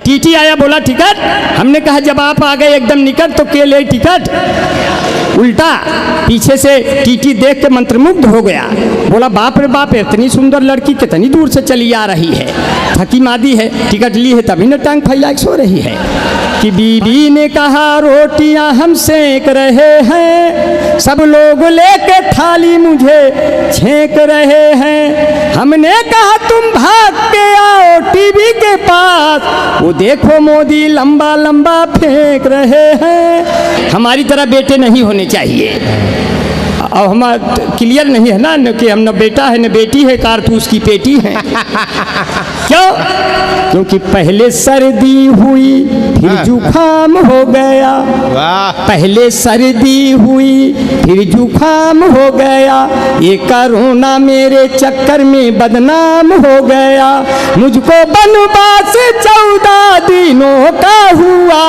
TT आया, बोला ticket. हमने कहा जब आप आ गए एकदम निकट तो के ले टिकट। उल्टा पीछे से टीटी देख के मंत्रमुग्ध हो गया, बोला बाप रे बाप, इतनी सुंदर लड़की कितनी दूर से चली आ रही है, थकी मादी है, टिकट ली है तभी न टांग फैला के सो रही है। कि बीवी ने कहा रोटियां हम सेक रहे हैं, सब लोग लेके थाली मुझे छेक रहे हैं। हमने कहा तुम भाग के आओ टीवी के पास, वो देखो मोदी लंबा लंबा फेंक रहे हैं। हमारी तरह बेटे नहीं होने चाहिए। और हमारा क्लियर नहीं है ना कि हम न बेटा है न बेटी है, कारतूस की पेटी है। क्यों? क्योंकि पहले सर्दी हुई फिर जुखाम हो गया, पहले सर्दी हुई फिर जुखाम हो गया, ये कोरोना मेरे चक्कर में बदनाम हो गया। मुझको बनवास 14 दिनों का हुआ,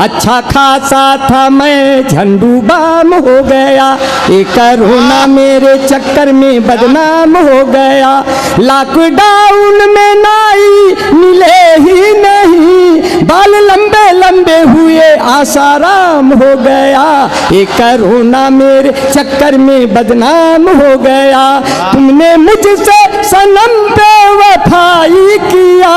अच्छा खासा था मैं झंडू बाम हो गया। एक कोरोना मेरे चक्कर में बदनाम हो गया। लॉकडाउन में नाई मिले ही नहीं, बाल लंबे लंबे हुए आसाराम हो गया। एक कोरोना मेरे चक्कर में बदनाम हो गया। तुमने मुझसे सनम बेवफाई किया,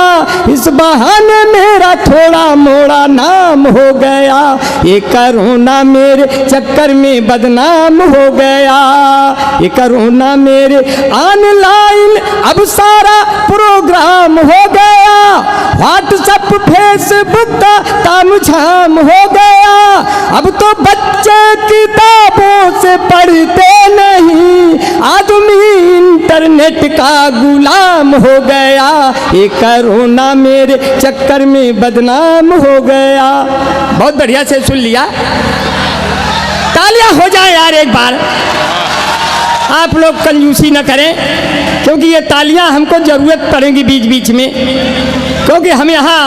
इस बहाने मेरा थोड़ा मोड़ा नाम हो गया। ये कोरोना मेरे चक्कर में बदनाम हो गया। ये कोरोना मेरे ऑनलाइन अब सारा प्रोग्राम हो गया, व्हाट्सएप फेसबुक का तामझाम हो गया। अब तो बच्चे किताबों से पढ़ते नहीं, आदमी इंटरनेट का गुलाम हो गया। ये कोरोना मेरे चक्कर में बदनाम हो गया। बहुत बढ़िया से सुन लिया, तालियां हो जाए यार एक बार। आप लोग कंजूसी न करें, क्योंकि ये तालियां हमको ज़रूरत पड़ेगी बीच बीच में, क्योंकि हम यहाँ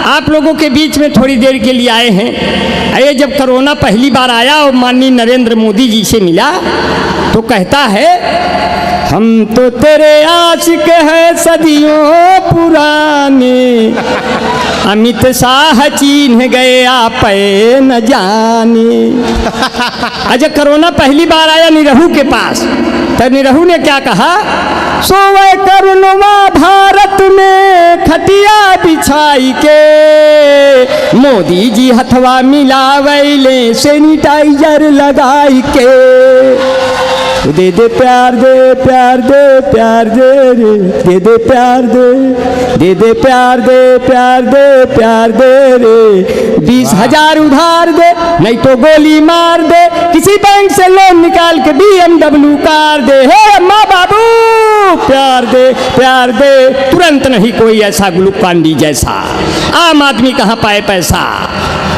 आप लोगों के बीच में थोड़ी देर के लिए आए हैं। ये जब कोरोना पहली बार आया और माननीय नरेंद्र मोदी जी से मिला तो कहता है हम तो तेरे आशिक हैं सदियों पुराने, अमित शाह चिन्ह गए आप न जाने। अच्छा, कोरोना पहली बार आया निरहू के पास, तो निरहू ने क्या कहा, सोवे करुणवा भारत में खटिया बिछाई के, मोदी जी हथवा मिलावैले सैनिटाइजर लगाई के। दे दे प्यार दे प्यार दे प्यार दे रे, दे दे प्यार दे दे प्यार दे प्यार दे प्यार दे रे। 20,000 उधार दे नहीं तो गोली मार दे, किसी बैंक से लोन निकाल के BMW कार दे। हे अम्मा बाबू प्यार दे, तुरंत नहीं कोई ऐसा ग्लूकान-डी जैसा। आम आदमी कहाँ पाए पैसा।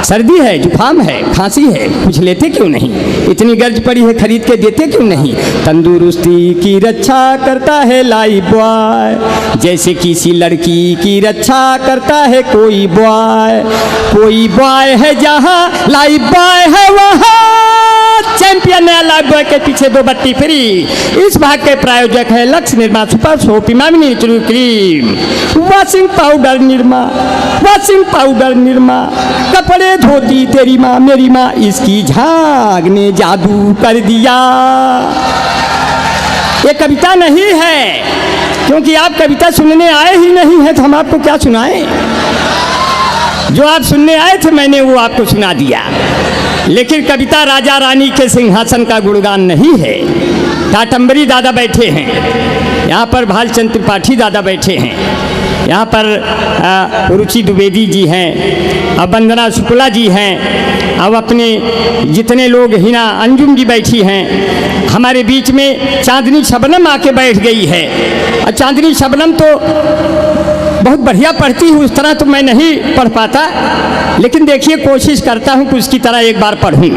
सर्दी है, जुकाम है, खांसी है, कुछ लेते क्यों नहीं? इतनी गर्ज पड़ी है, खरीद के देते क्यों नहीं? तंदुरुस्ती की रक्षा करता है लाइफ बॉय, जैसे किसी लड़की की रक्षा करता है कोई बॉय। कोई बॉय है जहाँ लाइफ बॉय है वहाँ चैंपियन है। लाइफ बॉय के पीछे 2 बत्ती फ्री। इस भाग के प्रायोजक है लक्ष्य Nirma super soap, Emami cream, washing powder Nirma, washing powder Nirma, कपड़े धोती तेरी माँ मेरी माँ, इसकी झाग ने जादू कर दिया। ये कविता नहीं है, क्योंकि आप कविता सुनने आए ही नहीं हैं, तो हम आपको क्या सुनाएं? जो आप सुनने आए थे मैंने वो आपको सुना दिया। लेकिन कविता राजा रानी के सिंहासन का गुणगान नहीं है। टाटंबरी दादा बैठे हैं यहाँ पर, भालचंद्र त्रिपाठी दादा बैठे हैं यहाँ पर, रुचि द्विवेदी जी हैं, अब वंदना शुक्ला जी हैं, अब अपने जितने लोग हिना अंजुम जी बैठी हैं। हमारे बीच में चांदनी शबनम आके बैठ गई है। और चांदनी शबनम तो बहुत बढ़िया पढ़ती हूँ, उस तरह तो मैं नहीं पढ़ पाता, लेकिन देखिए कोशिश करता हूँ कि उसकी तरह एक बार पढ़ूँ।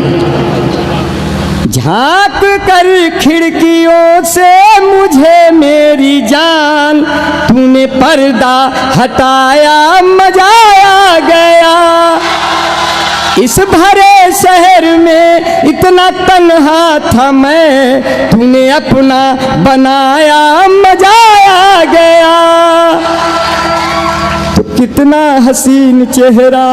झांक कर खिड़कियों से मुझे मेरी जान, तूने पर्दा हटाया मजा आ गया। इस भरे शहर में इतना तन्हा था मैं, तूने अपना बनाया मजा आ गया। तो कितना हसीन चेहरा,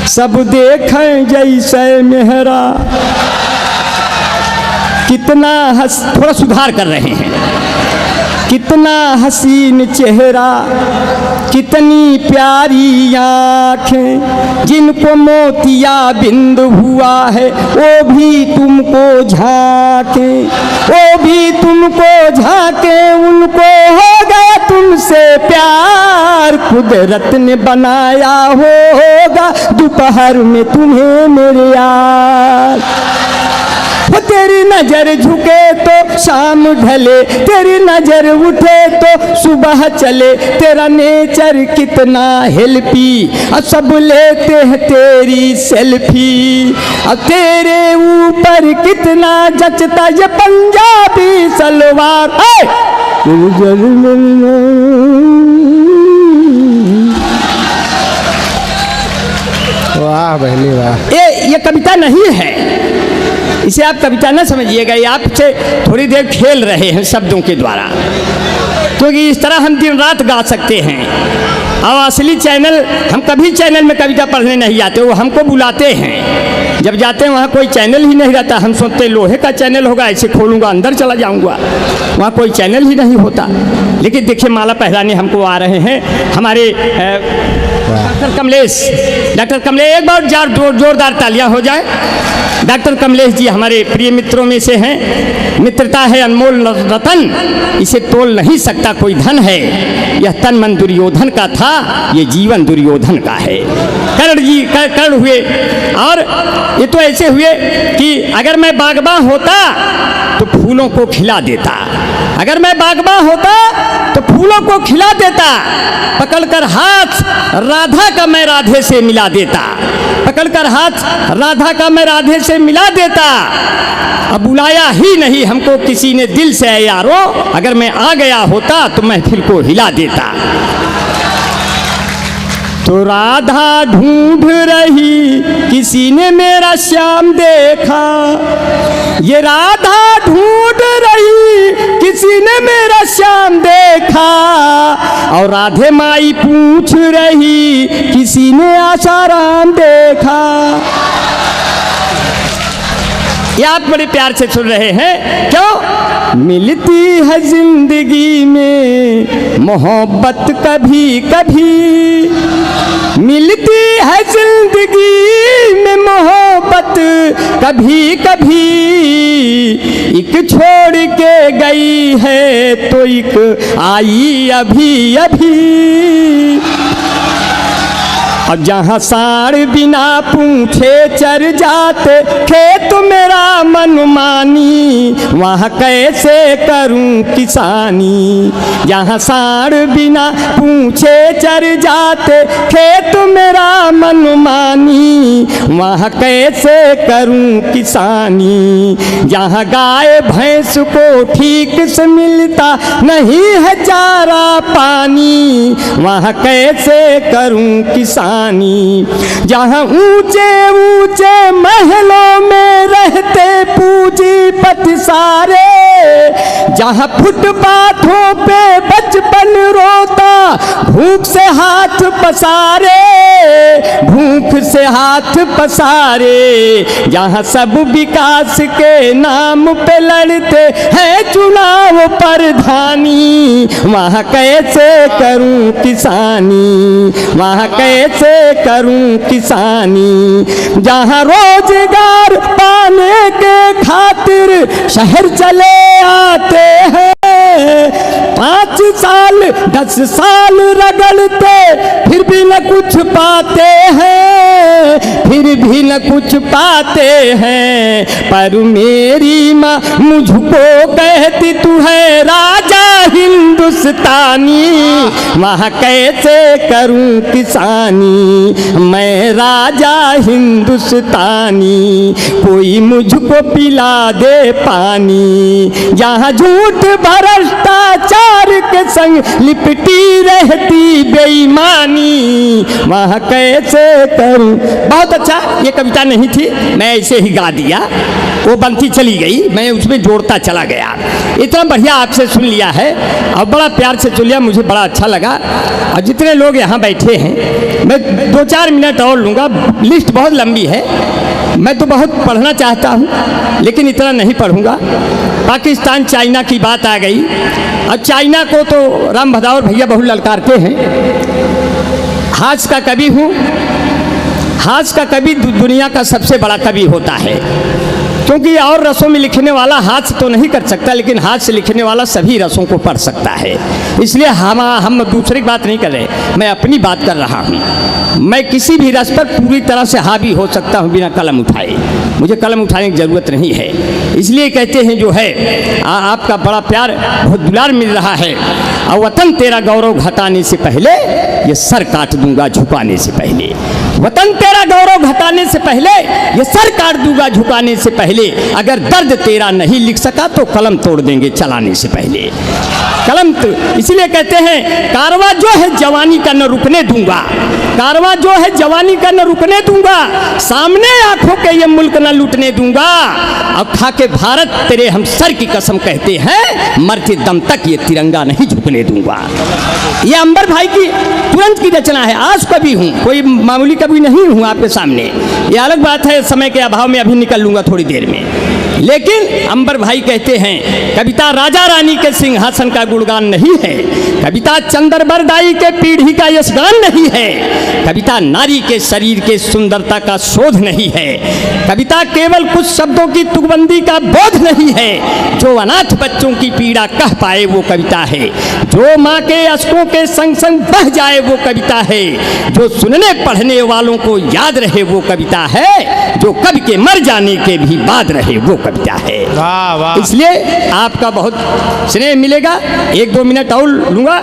सब देखें जैसे मेहरा। कितना थोड़ा सुधार कर रहे हैं। कितना हसीन चेहरा, कितनी प्यारी आँखें, जिनको मोतिया बिंद हुआ है वो भी तुमको झांके, वो भी तुमको झांके। उनको हो गया तुमसे प्यार, कुदरत ने बनाया होगा दोपहर में तुम्हें मेरे यार। वो तेरी नजर झुके तो शाम ढले, तेरी नजर उठे तो सुबह चले। तेरा नेचर कितना हेल्पी, और सब लेते हैं तेरी सेल्फी। और तेरे ऊपर कितना जचता ये पंजाबी सलवार। वाह बहनी वाह। ये कविता नहीं है, इसे आप कविता न समझिएगा। ये आपसे थोड़ी देर खेल रहे हैं शब्दों के द्वारा, क्योंकि इस तरह हम दिन रात गा सकते हैं। और असली चैनल, हम कभी चैनल में कविता पढ़ने नहीं जाते, वो हमको बुलाते हैं। जब जाते हैं वहाँ कोई चैनल ही नहीं रहता। हम सोचते लोहे का चैनल होगा, ऐसे खोलूँगा अंदर चला जाऊँगा, वहाँ कोई चैनल ही नहीं होता। लेकिन देखिए माला पहराने हमको आ रहे हैं हमारे डॉक्टर कमलेश। डॉक्टर कमलेश, एक बार जोरदार तालियां हो जाए। डॉक्टर कमलेश जी हमारे प्रिय मित्रों में से हैं। मित्रता है अनमोल रतन, इसे तोल नहीं सकता कोई धन है। यह तन मन दुर्योधन का था, ये जीवन दुर्योधन का है। कर्ण जी कर्ण हुए, और ये तो ऐसे हुए कि अगर मैं बागबां होता तो फूलों को खिला देता, अगर मैं बागबां होता तो फूलों को खिला देता। पकड़कर हाथ राधा का मैं राधे से मिला देता, पकड़कर हाथ राधा का मैं राधे से मिला देता। अब बुलाया ही नहीं हमको किसी ने दिल से यारो, अगर मैं आ गया होता तो महफिल को हिला देता। तो राधा ढूंढ रही किसी ने मेरा श्याम देखा, ये राधा ढूंढ रही किसी ने मेरा श्याम देखा। और राधे माई पूछ रही किसी ने आसाराम देखा। ये आप बड़े प्यार से सुन रहे हैं। क्यों? मिलती है जिंदगी में मोहब्बत कभी कभी, मिलती है जिंदगी में मोहब्बत कभी कभी। एक छोड़ के गई है तो एक आई अभी अभी। अब जहाँ साड़ बिना पूछे चर जाते खेत मेरा मनमानी, वहाँ कैसे करूं किसानी। जहाँ साड़ बिना पूछे चर जाते खेत मेरा मनमानी, वहाँ कैसे करूं किसानी। जहाँ गाय भैंस को ठीक से मिलता नहीं है चारा पानी, वहाँ कैसे करूं किसानी। जहाँ ऊंचे ऊंचे महलों में रहते पूंजीपति सारे, जहाँ फुटपाथों पे बचपन रोता भूख से हाथ पसारे, भूख से हाथ पसारे। जहाँ सब विकास के नाम पे लड़ते हैं चुनाव प्रधानी, वहाँ कैसे करूं किसानी, वहाँ कैसे करूं किसानी। जहाँ रोजगार पाने के खातिर शहर चले आते हैं, 5 साल 10 साल रगड़ते फिर भी न कुछ पाते हैं, फिर भी न कुछ पाते हैं। पर मेरी माँ मुझको कहती तू है राजा हिंदुस्तानी, वहाँ कैसे करूं किसानी। मैं राजा हिंदुस्तानी, कोई मुझको पिला दे पानी। जहाँ झूठ भ्रष्टाचार के संग लिपटी रहती बेईमानी, वहाँ कैसे करूं। बहुत अच्छा, ये कविता नहीं थी, मैं ऐसे ही गा दिया, वो बनती चली गई, मैं उसमें जोड़ता चला गया। इतना बढ़िया आपसे सुन लिया है और बड़ा प्यार से सुन लिया, मुझे बड़ा अच्छा लगा। और जितने लोग यहाँ बैठे हैं, मैं 2-4 मिनट और लूँगा, लिस्ट बहुत लंबी है, मैं तो बहुत पढ़ना चाहता हूँ लेकिन इतना नहीं पढ़ूँगा। पाकिस्तान चाइना की बात आ गई, और चाइना को तो राम भदावर भैया बहुत ललकारते हैं। हास्य का कवि हूँ, हास्य का कवि दुनिया का सबसे बड़ा कवि होता है, क्योंकि और रसों में लिखने वाला हाथ तो नहीं कर सकता, लेकिन हाथ से लिखने वाला सभी रसों को पढ़ सकता है। इसलिए हम दूसरे की बात नहीं कर रहे, मैं अपनी बात कर रहा हूँ। मैं किसी भी रस पर पूरी तरह से हावी हो सकता हूँ बिना कलम उठाए, मुझे कलम उठाने की ज़रूरत नहीं है। इसलिए कहते हैं जो है आपका बड़ा प्यार, बहुत दुलार मिल रहा है। और वतन तेरा गौरव घटाने से पहले ये सर काट दूंगा झुकाने से पहले। वतन तेरा गौरव घटाने से पहले ये सर काट दूंगा झुकाने से पहले। अगर दर्द तेरा नहीं लिख सका तो कलम तोड़ देंगे चलाने से पहले। कलम तो इसलिए कहते हैं कारवां जो है जवानी का न रुकने दूंगा, कारवां जो है जवानी का न रुकने दूंगा, सामने आंखों के ये मुल्क न लूटने दूंगा। अब खा के भारत तेरे हम सर की कसम कहते हैं, मरते दम तक ये तिरंगा नहीं झुकने दूंगा। ये अंबर भाई की तुरंत की रचना है। आज कवि हूँ, कोई मामूली कवि नहीं हूँ आपके सामने। ये अलग बात है, समय के अभाव में अभी निकल लूँगा थोड़ी देर में। लेकिन अंबर भाई कहते हैं कविता राजा रानी के सिंहासन का गुणगान नहीं है, कविता चंद्रबरदाई के पीढ़ी का यशगान नहीं है, कविता नारी के शरीर के सुंदरता का शोध नहीं है, कविता केवल कुछ शब्दों की तुकबंदी का बोध नहीं है। जो अनाथ बच्चों की पीड़ा कह पाए वो कविता है, जो माँ के अश्कों के संग संग बह जाए वो कविता है, जो सुनने पढ़ने वालों को याद रहे वो कविता है, जो कवि के मर जाने के भी बाद रहे वो कविता है। वाह वाह। इसलिए आपका बहुत स्नेह मिलेगा। 1-2 मिनट और लूँगा।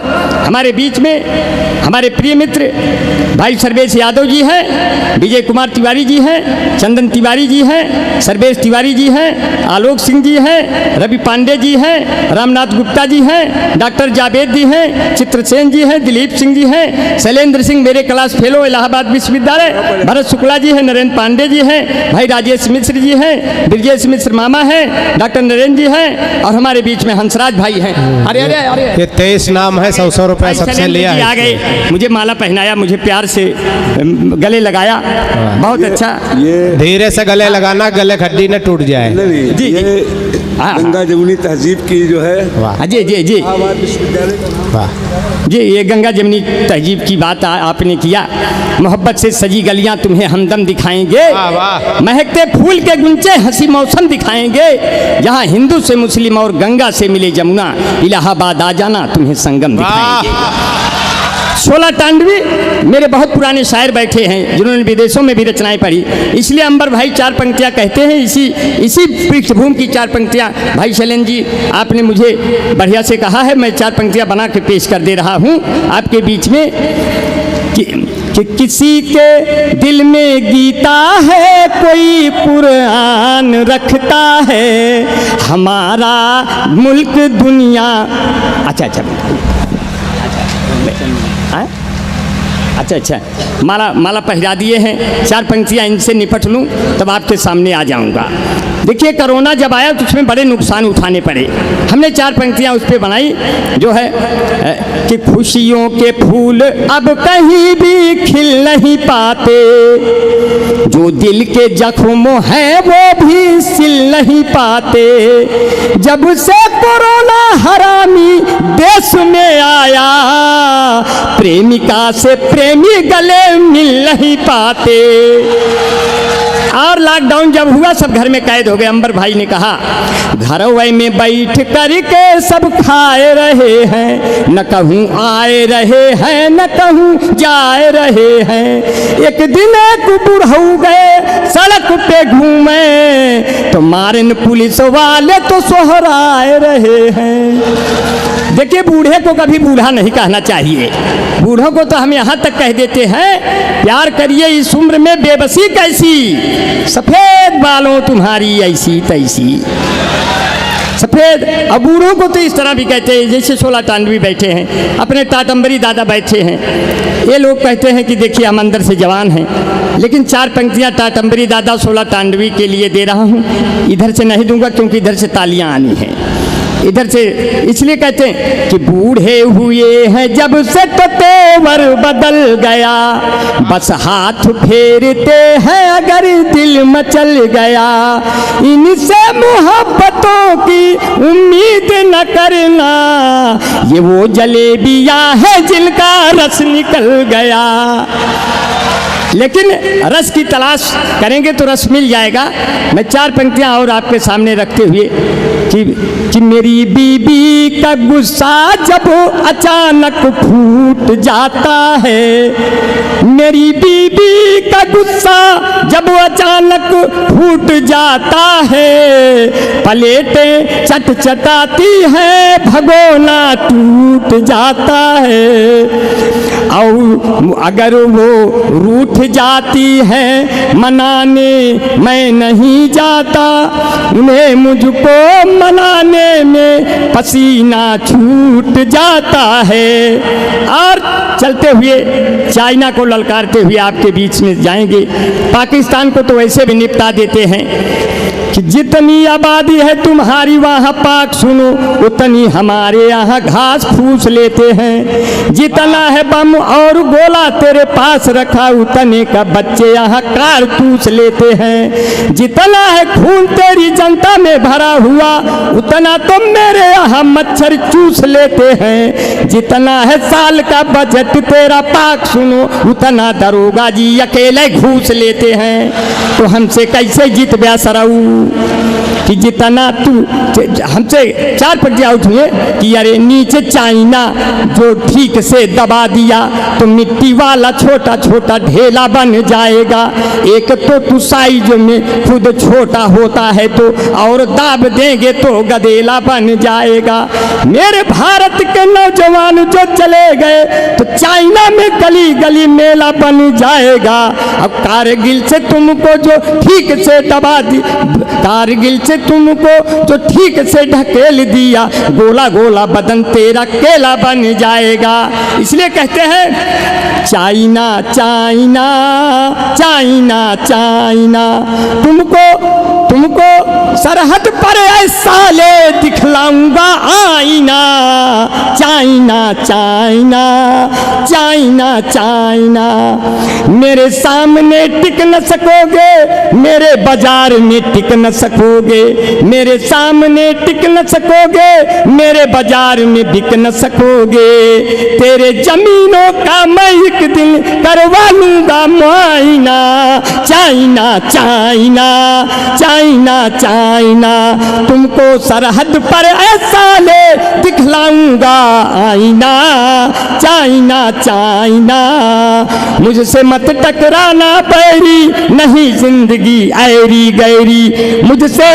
हमारे बीच में हमारे प्रिय मित्र भाई सर्वेश यादव जी हैं, विजय कुमार तिवारी जी हैं, चंदन तिवारी जी हैं, सर्वेश तिवारी जी हैं, आलोक सिंह जी हैं, रवि पांडे जी हैं, रामनाथ गुप्ता जी हैं, डॉक्टर जावेद जी हैं, चित्रसेन जी हैं, दिलीप सिंह जी हैं, शैलेंद्र सिंह मेरे क्लास फेलो इलाहाबाद विश्वविद्यालय, भरत शुक्ला जी हैं, नरेंद्र पांडे जी हैं, भाई राजेश मिश्र जी हैं, ब्रजेश मिश्र मामा हैं, डॉक्टर नरेंद्र जी हैं, और हमारे बीच में हंसराज भाई हैं। अरे अरे अरे ये 23 नाम है, 100 रुपए सबसे लिया है। आ गए, मुझे माला पहनाया, मुझे प्यार से गले लगाया, बहुत अच्छा। ये धीरे से गले लगाना, गले खड्डी न टूट जाए। नहीं, जी, ये हाँ, गंगा जमुनी तहजीब की जो है वाह जी जी जी इलाहाबाद विश्वविद्यालय का नाम वाह। जी, ये गंगा जमुनी तहजीब की बात आपने किया। मोहब्बत से सजी गलियां तुम्हें हमदम दिखाएंगे, वाह, वाह। महकते फूल के गुंचे हंसी मौसम दिखाएंगे, जहां हिंदू से मुस्लिम और गंगा से मिले जमुना, इलाहाबाद आ जाना तुम्हें संगम दिखाएंगे। 16 तांडवी मेरे बहुत पुराने शायर बैठे हैं जिन्होंने विदेशों में भी रचनाएं पढ़ी, इसलिए अंबर भाई 4 पंक्तियां कहते हैं। इसी पृष्ठभूमि की 4 पंक्तियां भाई शैलेंद्र जी आपने मुझे बढ़िया से कहा है, मैं 4 पंक्तियां बना के पेश कर दे रहा हूं आपके बीच में कि किसी के दिल में गीता है, कोई कुरान रखता है, हमारा मुल्क दुनिया। अच्छा अच्छा, माला पहरा दिए हैं। 4 पंक्तियाँ इनसे निपट लूँ तब आपके सामने आ जाऊँगा। देखिए, कोरोना जब आया तो उसमें बड़े नुकसान उठाने पड़े। हमने 4 पंक्तियाँ उस पर बनाई जो है कि खुशियों के फूल अब कहीं भी खिल नहीं पाते, जो दिल के जख्मों हैं वो भी सिल नहीं पाते, जब से कोरोना हरामी देश में आया, प्रेमिका से प्रेमी गले मिल नहीं पाते। और लॉकडाउन जब हुआ सब घर में कैद हो गए। अंबर भाई ने कहा घरवै में बैठ करके सब खाए रहे हैं, न कहूँ आए रहे हैं न कहूँ जाए रहे हैं, एक दिन एक बुढ़ऊ गए सड़क पे घूमे, तो मारन पुलिस वाले तो सोहराए रहे हैं। देखिए, बूढ़े को कभी बूढ़ा नहीं कहना चाहिए। बूढ़ों को तो हम यहाँ तक कह देते हैं प्यार करिए इस उम्र में बेबसी कैसी, सफ़ेद बालों तुम्हारी ऐसी तैसी। सफ़ेद। अब बूढ़ों को तो इस तरह भी कहते हैं, जैसे 16 तांडवी बैठे हैं, अपने टाटम्बरी दादा बैठे हैं, ये लोग कहते हैं कि देखिए हम अंदर से जवान हैं, लेकिन 4 पंक्तियां टाटंबरी दादा 16 तांडवी के लिए दे रहा हूँ। इधर से नहीं दूंगा क्योंकि इधर से तालियां आनी हैं, इधर से इसलिए कहते हैं कि बूढ़े हुए हैं जब से तो तेवर बदल गया, बस हाथ फेरते हैं अगर दिल मचल गया, इनसे मोहब्बतों की उम्मीद न करना, ये वो जलेबियां हैं जिनका रस निकल गया। लेकिन रस की तलाश करेंगे तो रस मिल जाएगा। मैं 4 पंक्तियां और आपके सामने रखते हुए कि मेरी बीबी का गुस्सा जब अचानक फूट जाता है, मेरी बीबी का गुस्सा जब अचानक फूट जाता है, प्लेटें चट चटाती है भगोना टूट जाता है, और अगर वो रूठ जाती है मनाने मैं नहीं जाता, उन्हें मुझको मनाने में पसीना छूट जाता है। और चलते हुए चाइना को ललकारते हुए आपके बीच में जाएंगे। पाकिस्तान को तो वैसे भी निपटा देते हैं कि जितनी आबादी है तुम्हारी वहाँ पाक सुनो, उतनी हमारे यहाँ घास फूस लेते हैं, जितना है बम और गोला तेरे पास रखा उतने का बच्चे यहाँ कारतूस लेते हैं, जितना है खून तेरी जनता में भरा हुआ उतना तो मेरे यहाँ मच्छर चूस लेते हैं, जितना है साल का बजट तेरा पाक सुनो उतना दरोगा जी अकेले घूस लेते हैं। तो हमसे कैसे जीत ब्या सराऊ कि जितना तू हमसे 4 पंक्तियां उठिए कि अरे नीचे चाइना जो ठीक से दबा दिया तो मिट्टी वाला छोटा छोटा ढेला बन जाएगा, एक तो तू साइज में खुद छोटा होता है तो और दाब देंगे तो गदेला बन जाएगा। मेरे भारत के नौजवान जो चले गए तो चाइना में गली गली मेला बन जाएगा। अब कारगिल से तुमको जो ठीक से दबा दी, कारगिल से तुमको जो ठीक से ढकेल दिया, गोला गोला बदन तेरा केला बन जाएगा। इसलिए कहते हैं चाइना चाइना चाइना चाइना, तुमको सरहद पर ऐसा ले दिखलाऊंगा आईना, चाइना चाइना चाइना चाइना, मेरे सामने टिक न सकोगे, मेरे बाजार में टिक न सकोगे, मेरे सामने टिक न सकोगे, मेरे बाजार में बिक न सकोगे, तेरे जमीनों का मैं एक दिन करवा लूंगा मुआयना, चाइना चाइना चाइना चाइना, तुमको सरहद पर ऐसा ले दिखलाऊंगा आईना, चाइना चाइना, मुझसे मत टकराना बैरी, नहीं जिंदगी ऐरी गैरी, मुझसे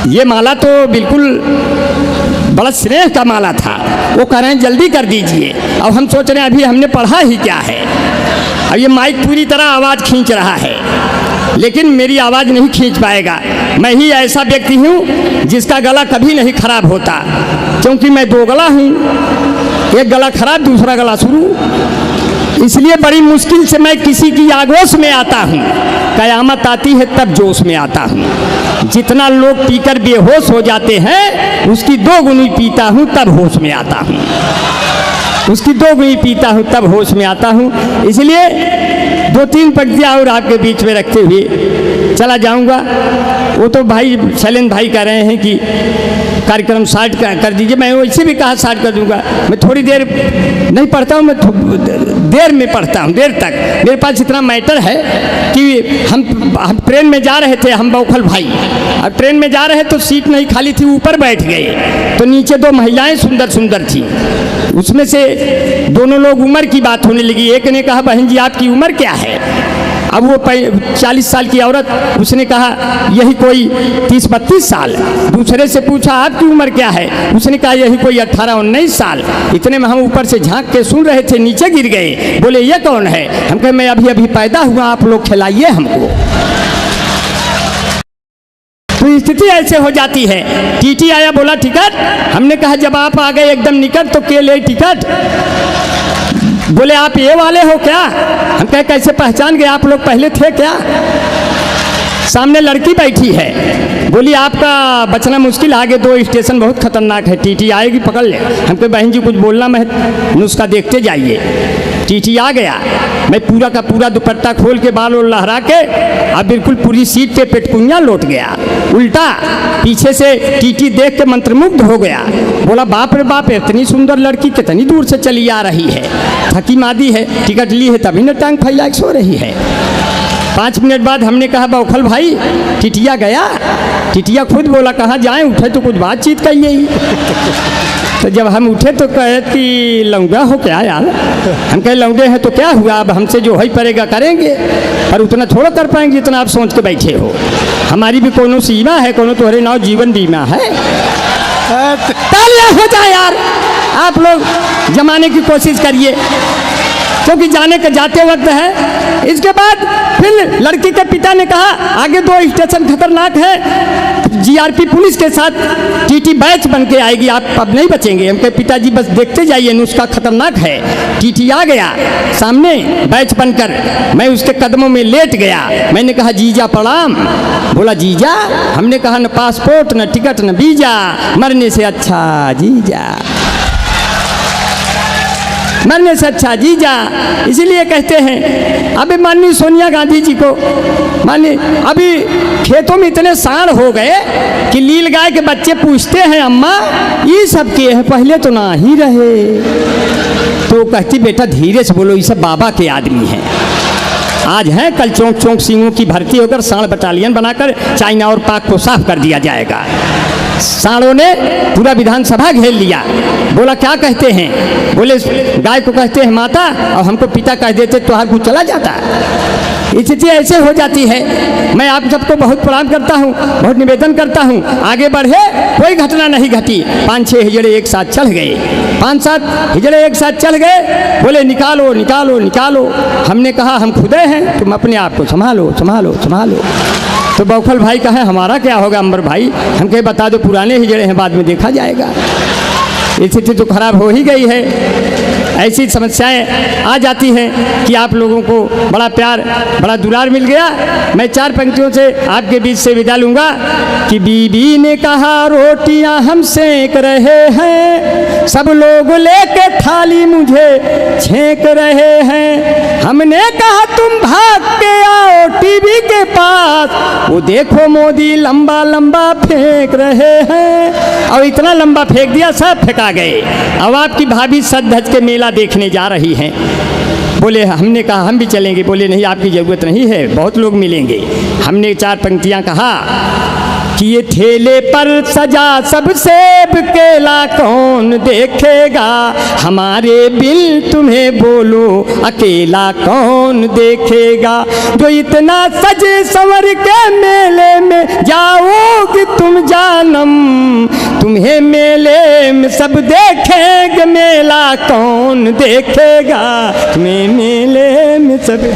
ये माला तो बिल्कुल बड़ा स्नेह का माला था। वो कह रहे हैं जल्दी कर दीजिए। अब हम सोच रहे हैं अभी हमने पढ़ा ही क्या है। अब ये माइक पूरी तरह आवाज़ खींच रहा है लेकिन मेरी आवाज़ नहीं खींच पाएगा। मैं ही ऐसा व्यक्ति हूँ जिसका गला कभी नहीं खराब होता, क्योंकि मैं 2 गला हूँ, एक गला खराब दूसरा गला शुरू। इसलिए बड़ी मुश्किल से मैं किसी की आगोश में आता हूँ, कयामत आती है तब जोश में आता हूँ। जितना लोग पीकर बेहोश हो जाते हैं उसकी 2 गुनी पीता हूँ तब होश में आता हूँ, उसकी 2 गुनी पीता हूँ तब होश में आता हूँ। इसलिए 2-3 पंक्तियाँ और आपके बीच में रखते हुए चला जाऊँगा। वो तो भाई शैलेंद्र भाई कह रहे हैं कि कार्यक्रम स्टार्ट कर दीजिए, मैं वैसे भी कहा स्टार्ट कर दूंगा। मैं थोड़ी देर नहीं पढ़ता हूँ, मैं देर में पढ़ता हूँ, देर तक। मेरे पास इतना मैटर है कि हम ट्रेन में जा रहे थे, हम बौखल भाई, अब ट्रेन में जा रहे तो सीट नहीं खाली थी, ऊपर बैठ गए तो नीचे 2 महिलाएं सुंदर सुंदर थी। उसमें से दोनों लोग उम्र की बात होने लगी। एक ने कहा बहन जी आपकी उम्र क्या है? अब वो 40 साल की औरत, उसने कहा यही कोई 30-32 साल। दूसरे से पूछा आपकी उम्र क्या है? उसने कहा यही कोई 18-19 साल। इतने में हम ऊपर से झांक के सुन रहे थे, नीचे गिर गए। बोले ये कौन है? हम कहे मैं अभी अभी पैदा हुआ, आप लोग खिलाइए हमको। तो स्थिति ऐसे हो जाती है। टीटी आया, बोला टिकट। हमने कहा जब आप आ गए एकदम निकट तो के लिए टिकट। बोले आप ये वाले हो क्या? हम कहे कैसे पहचान गए, आप लोग पहले थे क्या? सामने लड़की बैठी है, बोली आपका बचना मुश्किल, आगे 2 स्टेशन बहुत खतरनाक है, टीटी आएगी पकड़ ले। हम कहे बहन जी कुछ बोलना मैं नुस्खा देखते जाइए। टीटी आ गया, मैं पूरा का पूरा दुपट्टा खोल के बाल और लहरा के अब बिल्कुल पूरी सीट पे पेटकुनिया लौट गया। उल्टा पीछे से टीटी देख के मंत्रमुग्ध हो गया। बोला बाप रे बाप, इतनी सुंदर लड़की कितनी दूर से चली आ रही है, थकी मादी है, टिकट ली है तभी न टांग फैला के सो रही है। 5 मिनट बाद हमने कहा बौखल भाई टिटिया गया? टिटिया खुद बोला कहाँ जाएं, उठे तो कुछ बातचीत करिए ही। तो जब हम उठे तो कहे कि लौंगा हो क्या यार? हम कहे लौंडे हैं तो क्या हुआ, अब हमसे जो है पड़ेगा करेंगे, पर उतना थोड़ा कर पाएंगे जितना आप सोच के बैठे हो। हमारी भी कोनो सीमा है, कोनो तुम्हारे नाव जीवन बीमा है। तालियां हो जाए यार, आप लोग जमाने की कोशिश करिए, क्योंकि जाने के जाते वक्त है। इसके बाद फिर लड़की के पिता ने कहा आगे 2 स्टेशन खतरनाक है, जीआरपी पुलिस के साथ टीटी बैच बन के आएगी, आप अब नहीं बचेंगे। हम कहे पिताजी बस देखते जाइए, नुस्खा खतरनाक है। टीटी आ गया सामने बैच बनकर, मैं उसके कदमों में लेट गया। मैंने कहा जीजा प्रणाम। बोला जीजा? हमने कहा न पासपोर्ट न टिकट न वीजा, मरने से अच्छा जीजा, मरने से अच्छा जीजा। इसीलिए कहते हैं अभी माननीय सोनिया गांधी जी को, माननीय अभी खेतों में इतने सांड हो गए कि लील गाय के बच्चे पूछते हैं अम्मा ये सब के है, पहले तो ना ही रहे। तो कहती बेटा धीरे से बोलो, ये सब बाबा के आदमी हैं, आज हैं कल चौंक चौंक सिंहों की भर्ती होकर सांड बटालियन बनाकर चाइना और पाक को साफ कर दिया जाएगा। सांडों ने पूरा विधानसभा घेर लिया। बोला क्या कहते हैं? बोले गाय को कहते हैं माता और हमको पिता कह देते तो हर कुछ चला जाता। स्थिति ऐसे हो जाती है। मैं आप सबको बहुत प्रणाम करता हूँ, बहुत निवेदन करता हूँ, आगे बढ़े, कोई घटना नहीं घटी। 5-6 हिजड़े एक साथ चल गए, 5-7 हिजड़े एक साथ चल गए। बोले निकालो निकालो निकालो। हमने कहा हम खुदे हैं, तुम अपने आप को संभालो संभालो संभालो। तो बौखल भाई कहे हमारा क्या होगा अंबर भाई? हम कहे बता दो पुराने हिजड़े हैं, बाद में देखा जाएगा। स्थिति तो खराब हो ही गई है। ऐसी समस्याएं आ जाती हैं कि आप लोगों को बड़ा प्यार बड़ा दुलार मिल गया। मैं 4 पंक्तियों से आपके बीच से विदा लूँगा कि बीबी ने कहा रोटियां हम सेक रहे हैं, सब लोग लेके थाली मुझे छेक रहे हैं। हमने कहा तुम भाग के आओ टीवी के पास, वो देखो मोदी लंबा लंबा फेंक रहे हैं। और इतना लंबा फेंक दिया सब फेंका गए। अब आपकी भाभी सज धज के मेला देखने जा रही हैं। बोले हमने कहा हम भी चलेंगे। बोले नहीं आपकी ज़रूरत नहीं है, बहुत लोग मिलेंगे। हमने 4 पंक्तियां कहा कि ये ठेले पर सजा सब सेब केला कौन देखेगा, हमारे बिल तुम्हें बोलो अकेला कौन देखेगा। जो इतना सजे संवर के मेले में जाओगे तुम जानम, तुम्हें मेले में सब देखेंगे, मेला कौन देखेगा, तुम्हें मेले में सब